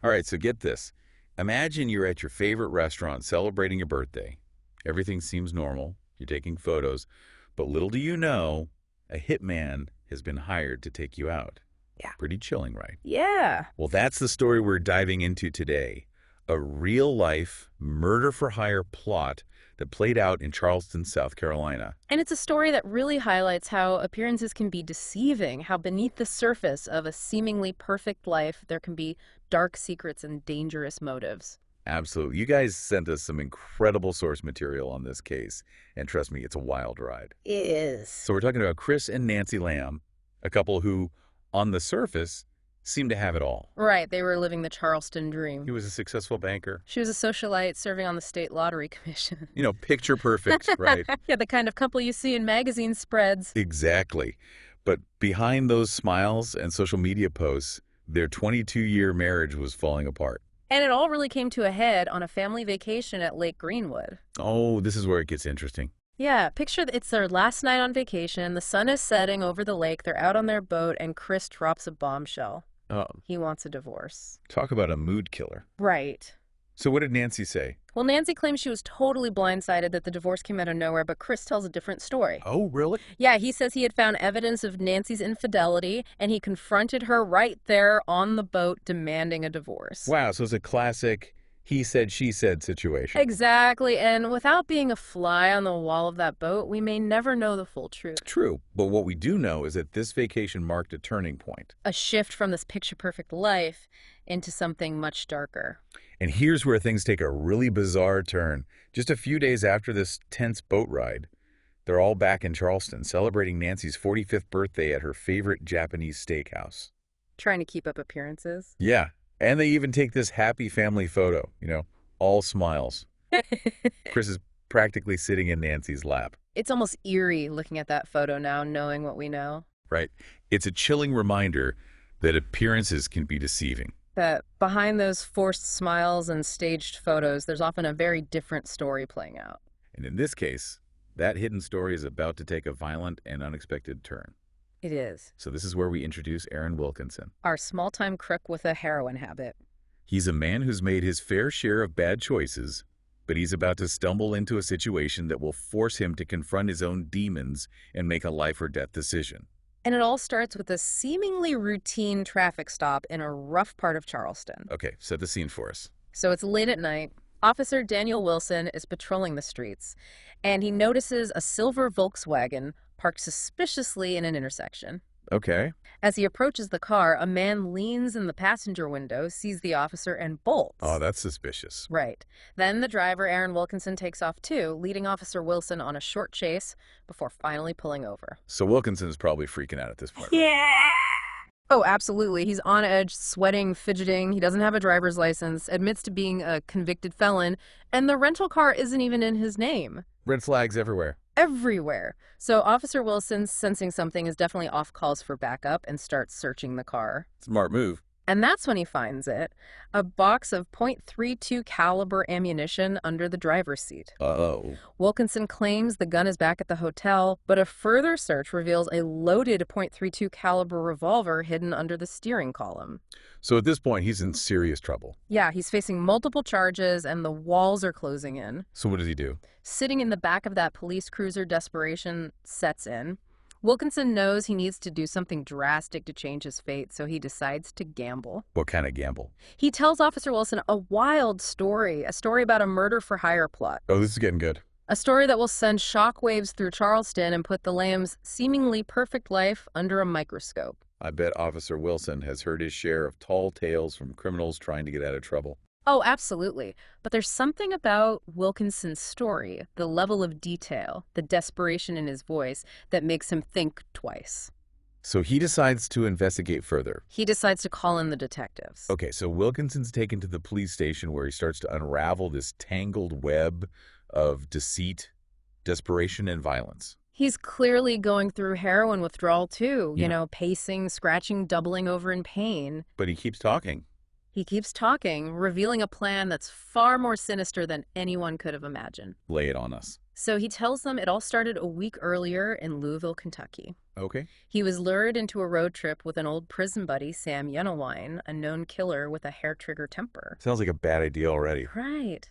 All right, so get this. Imagine you're at your favorite restaurant celebrating your birthday. Everything seems normal. You're taking photos. But little do you know, a hitman has been hired to take you out. Yeah. Pretty chilling, right? Yeah. Well, that's the story we're diving into today. A real-life murder-for-hire plot that played out in Charleston, South Carolina. And it's a story that really highlights how appearances can be deceiving, how beneath the surface of a seemingly perfect life, there can be dark secrets and dangerous motives. Absolutely. You guys sent us some incredible source material on this case, and trust me, it's a wild ride. It is. So we're talking about Chris and Nancy Lamb, a couple who, on the surface, seemed to have it all. Right, they were living the Charleston dream. He was a successful banker. She was a socialite serving on the state lottery commission. You know, picture perfect, right? Yeah, the kind of couple you see in magazine spreads. Exactly. But behind those smiles and social media posts, their 22-year marriage was falling apart. And it all really came to a head on a family vacation at Lake Greenwood. Oh, this is where it gets interesting. Yeah, picture it's their last night on vacation. The sun is setting over the lake. They're out on their boat, and Chris drops a bombshell. Oh, He wants a divorce. talk about a mood killer. Right. So what did Nancy say? Well, Nancy claims she was totally blindsided that the divorce came out of nowhere, but Chris tells a different story. Oh, really? Yeah, he says he had found evidence of Nancy's infidelity, and he confronted her right there on the boat demanding a divorce. Wow, so it's a classic he said, she said situation. Exactly, and without being a fly on the wall of that boat, we may never know the full truth. True, but what we do know is that this vacation marked a turning point. A shift from this picture-perfect life into something much darker. And here's where things take a really bizarre turn. Just a few days after this tense boat ride, they're all back in Charleston celebrating Nancy's 45th birthday at her favorite Japanese steakhouse. Trying to keep up appearances. Yeah, and they even take this happy family photo, all smiles. Chris is practically sitting in Nancy's lap. It's almost eerie looking at that photo now, knowing what we know. Right. It's a chilling reminder that appearances can be deceiving. That behind those forced smiles and staged photos, there's often a very different story playing out. And in this case, that hidden story is about to take a violent and unexpected turn. It is. So this is where we introduce Aaron Wilkinson. Our small-time crook with a heroin habit. He's a man who's made his fair share of bad choices, but he's about to stumble into a situation that will force him to confront his own demons and make a life or death decision. And it all starts with a seemingly routine traffic stop in a rough part of Charleston. Okay, set the scene for us. So it's late at night. Officer Daniel Wilson is patrolling the streets, and he notices a silver Volkswagen parked suspiciously in an intersection. Okay. As he approaches the car, a man leans in the passenger window, sees the officer, and bolts. Oh, that's suspicious. Right. Then the driver, Aaron Wilkinson, takes off too, leading Officer Wilson on a short chase before finally pulling over. So Wilkinson is probably freaking out at this point. Yeah! Oh, absolutely. He's on edge, sweating, fidgeting. He doesn't have a driver's license, admits to being a convicted felon, and the rental car isn't even in his name. Red flags everywhere. Everywhere. So Officer Wilson, sensing something, is definitely off, calls for backup and starts searching the car. Smart move. And that's when he finds it, a box of .32 caliber ammunition under the driver's seat. Uh-oh. Wilkinson claims the gun is back at the hotel, but a further search reveals a loaded .32 caliber revolver hidden under the steering column. So at this point, he's in serious trouble. Yeah, he's facing multiple charges and the walls are closing in. So what does he do? Sitting in the back of that police cruiser, desperation sets in. Wilkinson knows he needs to do something drastic to change his fate, so he decides to gamble. What kind of gamble? He tells Officer Wilson a wild story, a story about a murder-for-hire plot. Oh, this is getting good. A story that will send shockwaves through Charleston and put the Lambs' seemingly perfect life under a microscope. I bet Officer Wilson has heard his share of tall tales from criminals trying to get out of trouble. Oh, absolutely. But there's something about Wilkinson's story, the level of detail, the desperation in his voice, that makes him think twice. So he decides to investigate further. He decides to call in the detectives. Okay, so Wilkinson's taken to the police station where he starts to unravel this tangled web of deceit, desperation, and violence. He's clearly going through heroin withdrawal too, Yeah. Pacing, scratching, doubling over in pain. But he keeps talking. He keeps talking, revealing a plan that's far more sinister than anyone could have imagined. Lay it on us. So he tells them it all started a week earlier in Louisville, Kentucky. Okay. He was lured into a road trip with an old prison buddy, Sam Yenawine, a known killer with a hair-trigger temper. Sounds like a bad idea already. Right.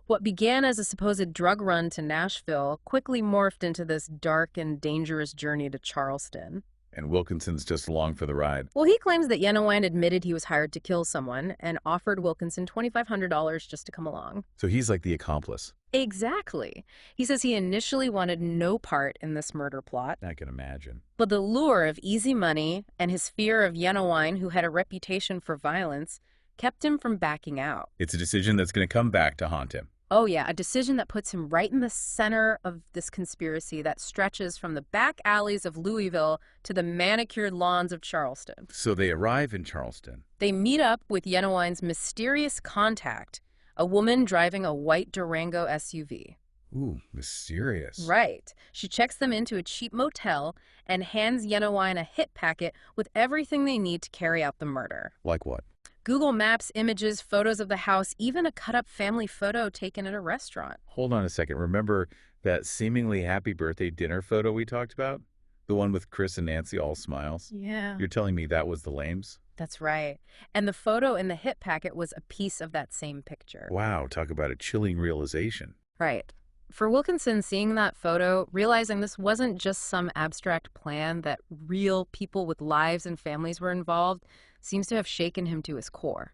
What began as a supposed drug run to Nashville quickly morphed into this dark and dangerous journey to Charleston. And Wilkinson's just along for the ride. Well, he claims that Yenawine admitted he was hired to kill someone and offered Wilkinson $2,500 just to come along. So he's like the accomplice. Exactly. He says he initially wanted no part in this murder plot, I can imagine. but the lure of easy money and his fear of Yenawine, who had a reputation for violence, kept him from backing out. It's a decision that's going to come back to haunt him. Oh yeah, a decision that puts him right in the center of this conspiracy that stretches from the back alleys of Louisville to the manicured lawns of Charleston. So they arrive in Charleston. They meet up with Yenawine's mysterious contact, a woman driving a white Durango SUV. Ooh, mysterious. Right. She checks them into a cheap motel and hands Yenawine a hit packet with everything they need to carry out the murder. Like what? Google Maps, images, photos of the house, even a cut-up family photo taken at a restaurant. Hold on a second. Remember that seemingly happy birthday dinner photo we talked about? The one with Chris and Nancy all smiles? Yeah. You're telling me that was the Lames? That's right. And the photo in the hit packet was a piece of that same picture. Wow, talk about a chilling realization. Right. For Wilkinson, seeing that photo, realizing this wasn't just some abstract plan, that real people with lives and families were involved, seems to have shaken him to his core.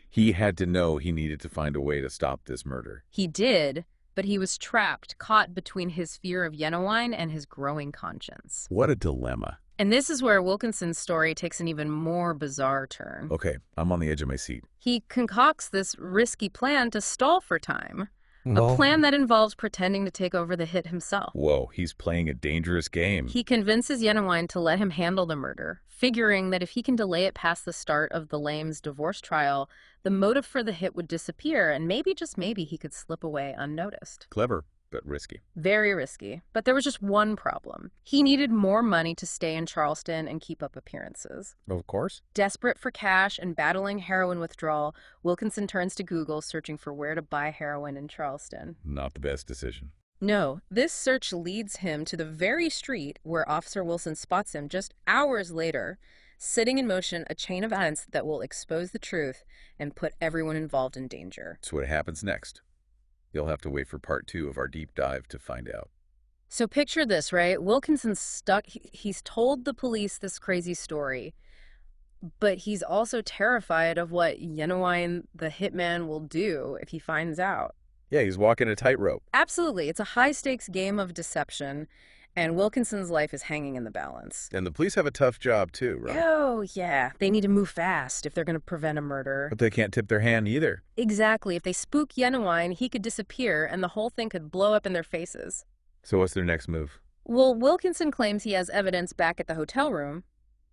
He had to know he needed to find a way to stop this murder. He did, but he was trapped, caught between his fear of Yenawine and his growing conscience. What a dilemma. And this is where Wilkinson's story takes an even more bizarre turn. Okay, I'm on the edge of my seat. He concocts this risky plan to stall for time. Well, A plan that involves pretending to take over the hit himself. Whoa, he's playing a dangerous game. He convinces Yenawine to let him handle the murder, figuring that if he can delay it past the start of the Lames divorce trial, the motive for the hit would disappear and maybe, just maybe, he could slip away unnoticed. Clever, but risky. Very risky. But there was just one problem. He needed more money to stay in Charleston and keep up appearances. Of course. Desperate for cash and battling heroin withdrawal, Wilkinson turns to Google, searching for where to buy heroin in Charleston. Not the best decision. No, this search leads him to the very street where Officer Wilson spots him just hours later, setting in motion a chain of events that will expose the truth and put everyone involved in danger. So what happens next? You'll have to wait for part 2 of our deep dive to find out. So picture this, right? Wilkinson's stuck. He's told the police this crazy story, but he's also terrified of what Yenawine, the hitman, will do if he finds out. Yeah, he's walking a tightrope. Absolutely. It's a high-stakes game of deception, and Wilkinson's life is hanging in the balance. And the police have a tough job too, right? Oh, yeah. They need to move fast if they're going to prevent a murder. But they can't tip their hand either. Exactly. If they spook Yenawine, he could disappear, and the whole thing could blow up in their faces. So what's their next move? Well, Wilkinson claims he has evidence back at the hotel room,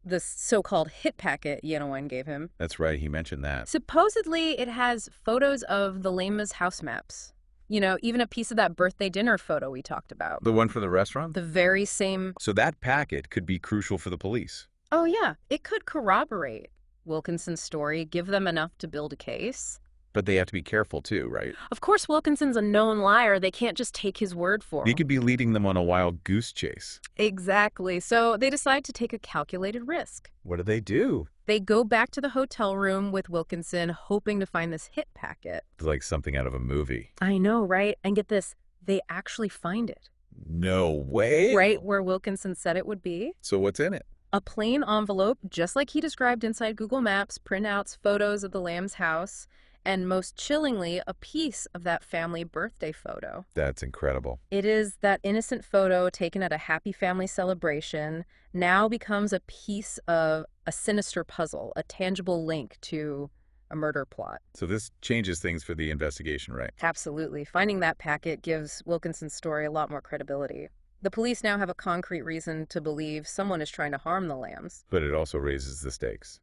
the so-called hit packet Yenawine gave him. That's right, he mentioned that. Supposedly, it has photos of the Lama's house maps. You know, even a piece of that birthday dinner photo we talked about. The one from the restaurant? The very same. So that packet could be crucial for the police. Oh, yeah. It could corroborate Wilkinson's story, give them enough to build a case. But they have to be careful too, right? Of course, Wilkinson's a known liar. They can't just take his word for He him. could be leading them on a wild goose chase. Exactly. So they decide to take a calculated risk. What do? They go back to the hotel room with Wilkinson, hoping to find this hit packet. It's like something out of a movie. I know, right? And get this, they actually find it. No way. Right where Wilkinson said it would be. So what's in it? A plain envelope, just like he described inside Google Maps, printouts, photos of the Lamb's house, and most chillingly, a piece of that family birthday photo. That's incredible. It is that innocent photo taken at a happy family celebration now becomes a piece of a sinister puzzle, a tangible link to a murder plot. So this changes things for the investigation, right? Absolutely. Finding that packet gives Wilkinson's story a lot more credibility. The police now have a concrete reason to believe someone is trying to harm the Lambs. But it also raises the stakes.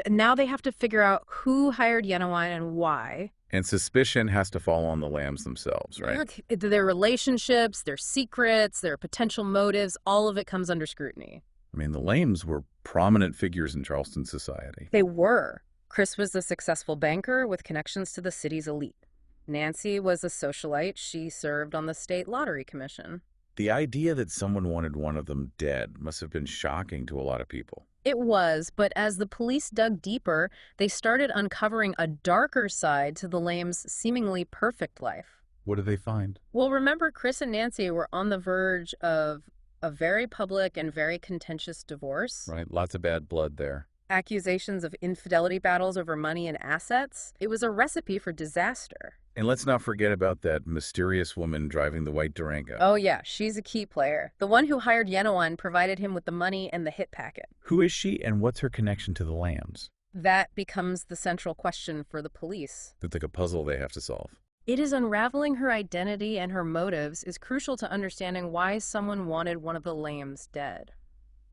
Now they have to figure out who hired Yenawine and why. And suspicion has to fall on the Lambs themselves, right? Look, their relationships, their secrets, their potential motives, all of it comes under scrutiny. I mean, the Lames were prominent figures in Charleston society. They were. Chris was a successful banker with connections to the city's elite. Nancy was a socialite. She served on the state lottery commission. The idea that someone wanted one of them dead must have been shocking to a lot of people. It was, but as the police dug deeper, they started uncovering a darker side to the lamb's seemingly perfect life. What did they find? Well, remember, Chris and Nancy were on the verge of a very public and very contentious divorce. Right, lots of bad blood there. Accusations of infidelity battles over money and assets. It was a recipe for disaster. And let's not forget about that mysterious woman driving the white Durango. Oh yeah, she's a key player. The one who hired Yenowan provided him with the money and the hit packet. Who is she, and what's her connection to the lambs? That becomes the central question for the police. It's like a puzzle they have to solve. It is unraveling her identity and her motives is crucial to understanding why someone wanted one of the lambs dead.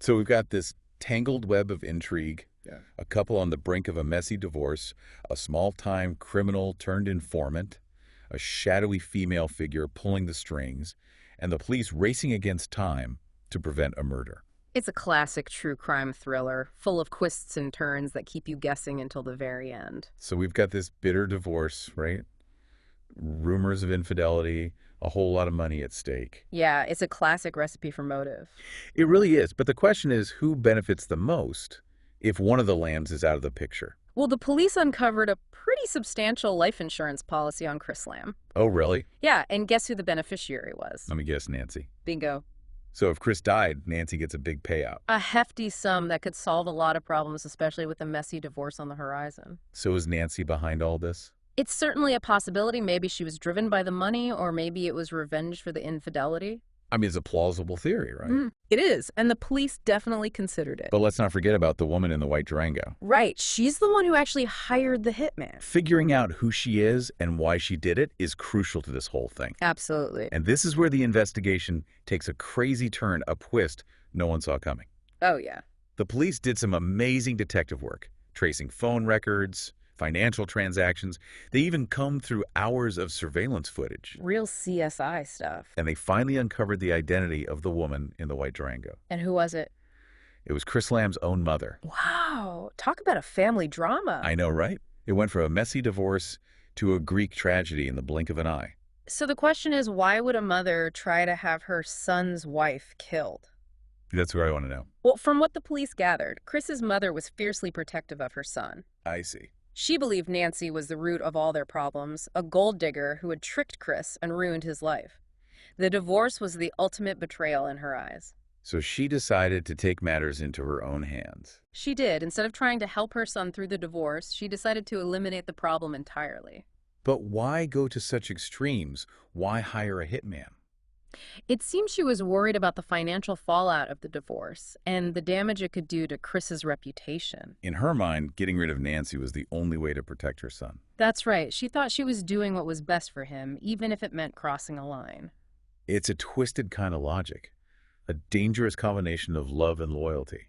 So we've got this tangled web of intrigue, Yeah. a couple on the brink of a messy divorce, a small-time criminal turned informant, a shadowy female figure pulling the strings, and the police racing against time to prevent a murder. It's a classic true crime thriller, full of twists and turns that keep you guessing until the very end. So we've got this bitter divorce, right? Rumors of infidelity, a whole lot of money at stake. Yeah, it's a classic recipe for motive. It really is, but the question is, who benefits the most if one of the lambs is out of the picture? Well, the police uncovered a pretty substantial life insurance policy on Chris Lamb. Oh, really? Yeah, and guess who the beneficiary was? Let me guess, Nancy. Bingo. So if Chris died, Nancy gets a big payout. A hefty sum that could solve a lot of problems, especially with a messy divorce on the horizon. So is Nancy behind all this? It's certainly a possibility. Maybe she was driven by the money, or maybe it was revenge for the infidelity. I mean, it's a plausible theory, right? It is, and the police definitely considered it. But let's not forget about the woman in the white Durango. Right, she's the one who actually hired the hitman. Figuring out who she is and why she did it is crucial to this whole thing. Absolutely. And this is where the investigation takes a crazy turn, a twist no one saw coming. Oh, yeah. The police did some amazing detective work, tracing phone records, financial transactions. They even combed through hours of surveillance footage. Real CSI stuff. And they finally uncovered the identity of the woman in the white Durango. And who was it? It was Chris Lamb's own mother. Wow, talk about a family drama. I know, right? It went from a messy divorce to a Greek tragedy in the blink of an eye. So the question is, why would a mother try to have her son's wife killed? That's what I want to know. Well, from what the police gathered, Chris's mother was fiercely protective of her son. I see. She believed Nancy was the root of all their problems, a gold digger who had tricked Chris and ruined his life. The divorce was the ultimate betrayal in her eyes. So she decided to take matters into her own hands. She did. Instead of trying to help her son through the divorce, she decided to eliminate the problem entirely. But why go to such extremes? Why hire a hitman? It seems she was worried about the financial fallout of the divorce and the damage it could do to Chris's reputation. In her mind, getting rid of Nancy was the only way to protect her son. That's right. She thought she was doing what was best for him, even if it meant crossing a line. It's a twisted kind of logic, a dangerous combination of love and loyalty.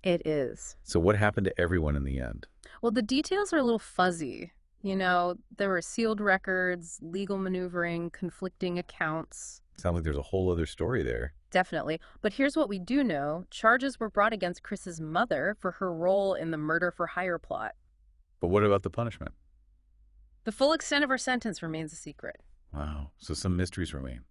It is. So what happened to everyone in the end? Well, the details are a little fuzzy. You know, there were sealed records, legal maneuvering, conflicting accounts. Sounds like there's a whole other story there. Definitely. But here's what we do know. Charges were brought against Chris's mother for her role in the murder-for-hire plot. But what about the punishment? The full extent of her sentence remains a secret. Wow, so some mysteries remain.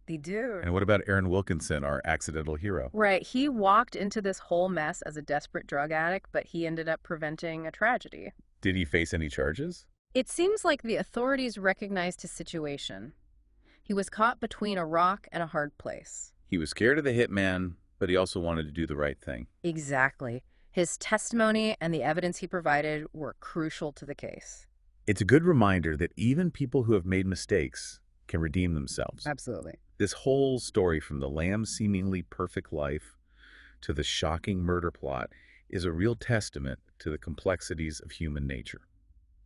They do. And what about Aaron Wilkinson, our accidental hero? Right. He walked into this whole mess as a desperate drug addict, but he ended up preventing a tragedy. Did he face any charges? It seems like the authorities recognized his situation. He was caught between a rock and a hard place. He was scared of the hitman, but he also wanted to do the right thing. Exactly. His testimony and the evidence he provided were crucial to the case. It's a good reminder that even people who have made mistakes can redeem themselves. Absolutely. This whole story, from the lamb's seemingly perfect life to the shocking murder plot, is a real testament to the complexities of human nature.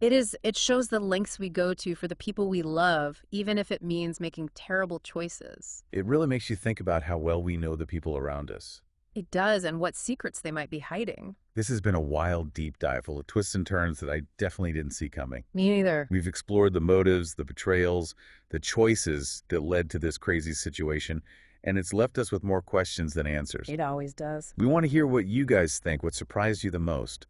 It is. It shows the lengths we go to for the people we love, even if it means making terrible choices. It really makes you think about how well we know the people around us. It does, and what secrets they might be hiding. This has been a wild, deep dive full of twists and turns that I definitely didn't see coming. Me neither. We've explored the motives, the betrayals, the choices that led to this crazy situation, and it's left us with more questions than answers. It always does. We want to hear what you guys think, what surprised you the most.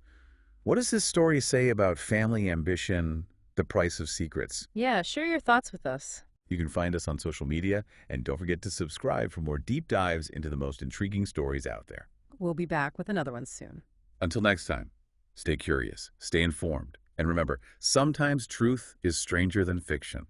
What does this story say about family ambition, the price of secrets? Yeah, share your thoughts with us. You can find us on social media, and don't forget to subscribe for more deep dives into the most intriguing stories out there. We'll be back with another one soon. Until next time, stay curious, stay informed, and remember, sometimes truth is stranger than fiction.